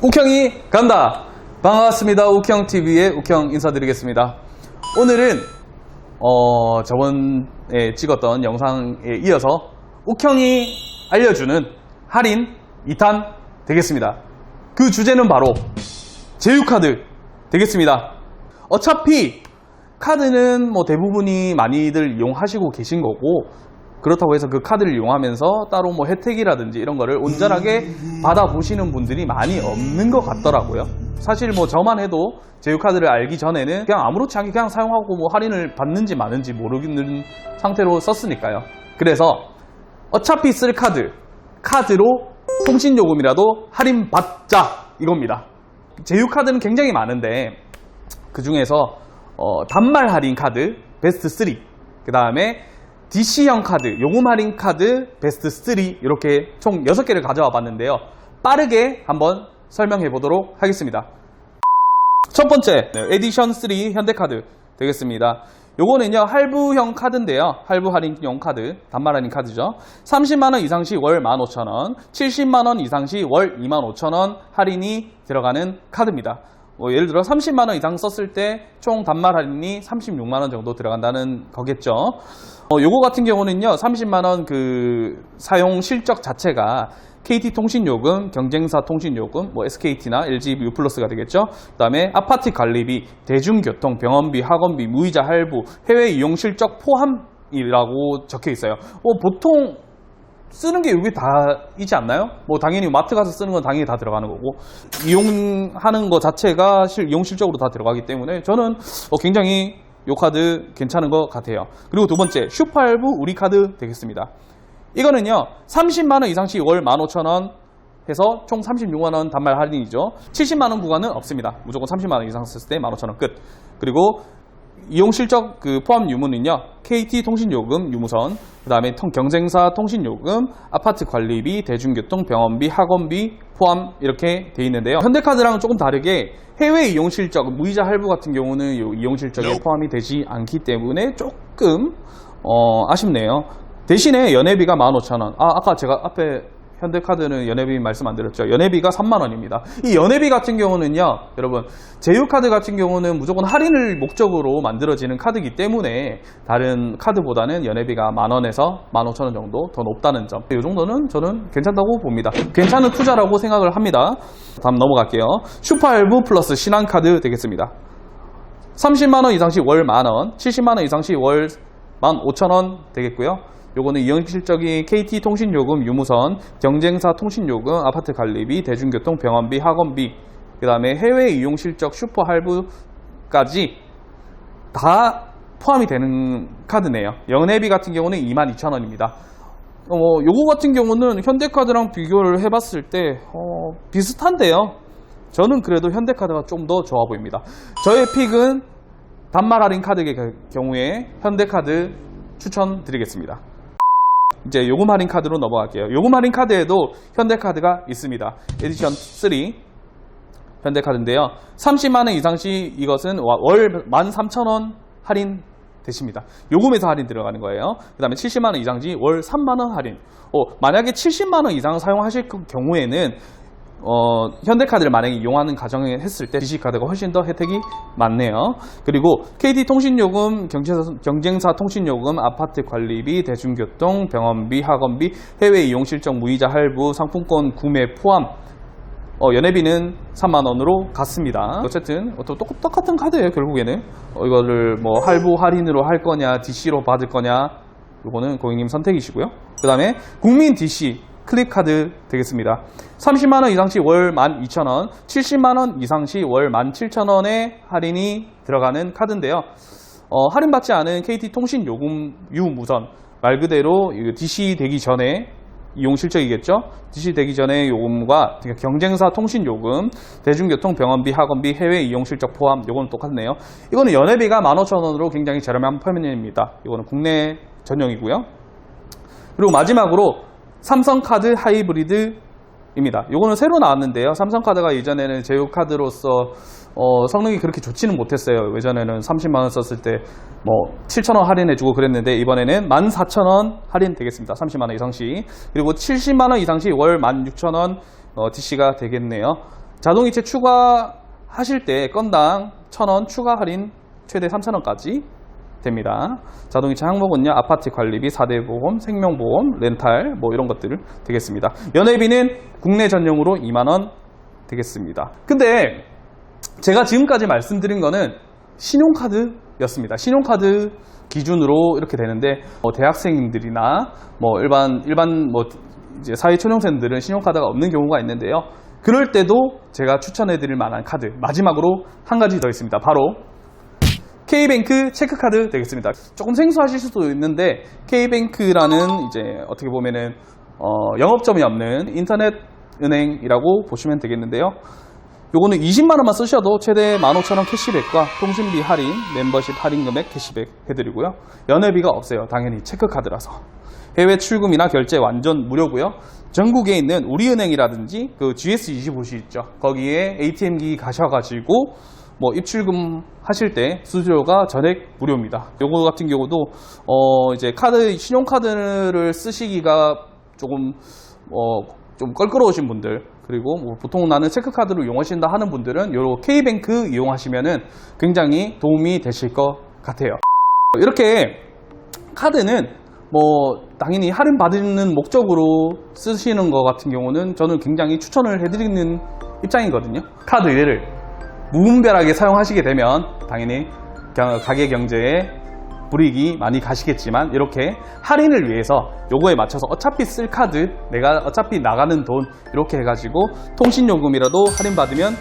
욱형이 간다. 반갑습니다. 욱형TV의 욱형 인사드리겠습니다. 오늘은 저번에 찍었던 영상에 이어서 욱형이 알려주는 할인 2탄 되겠습니다. 그 주제는 바로 제휴카드 되겠습니다. 어차피 카드는 뭐 대부분이 많이들 이용하시고 계신 거고, 그렇다고 해서 그 카드를 이용하면서 따로 뭐 혜택이라든지 이런 거를 온전하게 받아보시는 분들이 많이 없는 것 같더라고요. 사실 뭐 저만 해도 제휴카드를 알기 전에는 그냥 아무렇지 않게 그냥 사용하고 뭐 할인을 받는지 마는지 모르는 상태로 썼으니까요. 그래서 어차피 쓸 카드로 통신요금이라도 할인 받자 이겁니다. 제휴카드는 굉장히 많은데 그 중에서 단말 할인 카드 베스트 3, 그 다음에 DC형 카드, 요금 할인 카드 베스트 3 이렇게 총 6개를 가져와 봤는데요. 빠르게 한번 설명해 보도록 하겠습니다. 첫 번째, 에디션 3 현대카드 되겠습니다. 요거는요, 할부형 카드인데요. 할부 할인용 카드, 단말 할인 카드죠. 30만원 이상 시 월 15,000원, 70만원 이상 시 월 25,000원 할인이 들어가는 카드입니다. 예를 들어 30만원 이상 썼을 때 총 단말 할인이 36만원 정도 들어간다는 거겠죠. 요거 같은 경우는요, 30만원 그 사용 실적 자체가 KT통신요금, 경쟁사 통신요금, 뭐 SKT나 LG U+가 되겠죠. 그 다음에 아파트 관리비, 대중교통, 병원비, 학원비, 무이자 할부, 해외 이용 실적 포함이라고 적혀 있어요. 보통 쓰는 게 이게 다이지 않나요? 뭐 당연히 마트 가서 쓰는 건 당연히 다 들어가는 거고, 이용하는 거 자체가 이용 실적으로 다 들어가기 때문에 저는 굉장히 이 카드 괜찮은 것 같아요. 그리고 두 번째, 슈퍼할부 우리카드 되겠습니다. 이거는요, 30만원 이상 시 월 15,000원 해서 총 36만원 단말 할인이죠. 70만원 구간은 없습니다. 무조건 30만원 이상 썼을 때 15,000원 끝. 그리고 이용 실적 그 포함 유무는요, KT 통신요금 유무선, 그 다음에 경쟁사 통신요금, 아파트 관리비, 대중교통, 병원비, 학원비 포함 이렇게 돼 있는데요. 현대카드랑 조금 다르게 해외 이용 실적, 무이자 할부 같은 경우는 이용 실적에 포함이 되지 않기 때문에 조금 아쉽네요. 대신에 연회비가 15,000원. 아까 제가 앞에 현대카드는 연회비 말씀 안 드렸죠. 연회비가 30,000원입니다. 이 연회비 같은 경우는요, 여러분, 제휴카드 같은 경우는 무조건 할인을 목적으로 만들어지는 카드이기 때문에 다른 카드보다는 연회비가 10,000원에서 15,000원 정도 더 높다는 점, 이 정도는 저는 괜찮다고 봅니다. 괜찮은 투자라고 생각을 합니다. 다음 넘어갈게요. 슈퍼할부 플러스 신한카드 되겠습니다. 30만원 이상 시 월 10,000원, 70만원 이상 시 월 15,000원 되겠고요. 요거는 이용 실적이 KT 통신요금 유무선, 경쟁사 통신요금, 아파트 관리비, 대중교통, 병원비, 학원비, 그 다음에 해외 이용 실적 슈퍼 할부까지 다 포함이 되는 카드네요. 연회비 같은 경우는 22,000원입니다. 요거 같은 경우는 현대카드랑 비교를 해봤을 때 비슷한데요. 저는 그래도 현대카드가 좀 더 좋아 보입니다. 저의 픽은 단말 할인 카드의 경우에 현대카드 추천드리겠습니다. 이제 요금 할인 카드로 넘어갈게요. 요금 할인 카드에도 현대카드가 있습니다. 에디션 3 현대카드인데요. 30만원 이상 시 이것은 월 13,000원 할인 되십니다. 요금에서 할인 들어가는 거예요. 그 다음에 70만원 이상 시 월 3만원 할인. 만약에 70만원 이상 사용하실 경우에는 현대카드를 만약에 이용하는 가정에 했을 때 DC카드가 훨씬 더 혜택이 많네요. 그리고 KT통신요금, 경쟁사 통신요금, 아파트 관리비, 대중교통, 병원비, 학원비, 해외 이용 실적 무이자 할부, 상품권 구매 포함, 연회비는 3만원으로 갔습니다. 어쨌든 똑같은 카드예요. 결국에는 이거를 뭐 할부 할인으로 할 거냐, DC로 받을 거냐, 이거는 고객님 선택이시고요. 그 다음에 국민 DC 클립카드 되겠습니다. 30만원 이상 시 월 12,000원, 70만원 이상 시 월 17,000원의 할인이 들어가는 카드인데요. 할인받지 않은 KT 통신요금 유무선, 말 그대로 DC 되기 전에 이용 실적이겠죠. DC 되기 전에 요금과 경쟁사 통신요금, 대중교통, 병원비, 학원비, 해외 이용 실적 포함, 요거는 똑같네요. 이거는 연회비가 15,000원으로 굉장히 저렴한 편입니다. 이거는 국내 전용이고요. 그리고 마지막으로 삼성카드 하이브리드입니다. 요거는 새로 나왔는데요. 삼성카드가 예전에는 제휴카드로서 성능이 그렇게 좋지는 못했어요. 예전에는 30만원 썼을 때 뭐 7,000원 할인해주고 그랬는데 이번에는 14,000원 할인 되겠습니다. 30만원 이상 시. 그리고 70만원 이상 시 월 16,000원 DC가 되겠네요. 자동이체 추가하실 때 건당 1,000원 추가 할인 최대 3,000원까지 됩니다. 자동이체 항목은요, 아파트 관리비, 4대 보험, 생명보험, 렌탈 뭐 이런 것들 되겠습니다. 연회비는 국내 전용으로 2만원 되겠습니다. 근데 제가 지금까지 말씀드린 거는 신용카드였습니다. 신용카드 기준으로 이렇게 되는데 대학생들이나 뭐 일반 뭐 이제 사회초년생들은 신용카드가 없는 경우가 있는데요. 그럴 때도 제가 추천해드릴 만한 카드, 마지막으로 한 가지 더 있습니다. 바로 K뱅크 체크카드 되겠습니다. 조금 생소하실 수도 있는데 K뱅크라는 이제 어떻게 보면은 영업점이 없는 인터넷 은행이라고 보시면 되겠는데요. 요거는 20만원만 쓰셔도 최대 15,000원 캐시백과 통신비 할인, 멤버십 할인 금액 캐시백 해드리고요. 연회비가 없어요. 당연히 체크카드라서. 해외 출금이나 결제 완전 무료고요. 전국에 있는 우리은행이라든지 그 GS25시 있죠. 거기에 ATM기 가셔가지고 뭐 입출금 하실 때 수수료가 전액 무료입니다. 요거 같은 경우도 이제 신용카드를 쓰시기가 조금 좀 껄끄러우신 분들, 그리고 뭐 보통 나는 체크카드를 이용하신다 하는 분들은 요 K뱅크 이용하시면은 굉장히 도움이 되실 것 같아요. 이렇게 카드는 뭐 당연히 할인 받는 목적으로 쓰시는 것 같은 경우는 저는 굉장히 추천을 해드리는 입장이거든요. 카드를 무분별하게 사용하시게 되면 당연히 가계 경제에 불이익이 많이 가시겠지만, 이렇게 할인을 위해서 요거에 맞춰서 어차피 쓸 카드, 내가 어차피 나가는 돈 이렇게 해가지고 통신요금이라도 할인받으면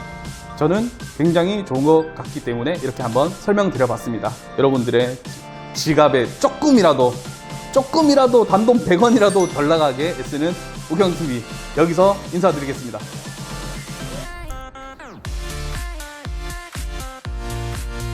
저는 굉장히 좋은 것 같기 때문에 이렇게 한번 설명드려 봤습니다. 여러분들의 지갑에 조금이라도 단돈 100원이라도 덜 나가게 애쓰는 우경TV, 여기서 인사드리겠습니다.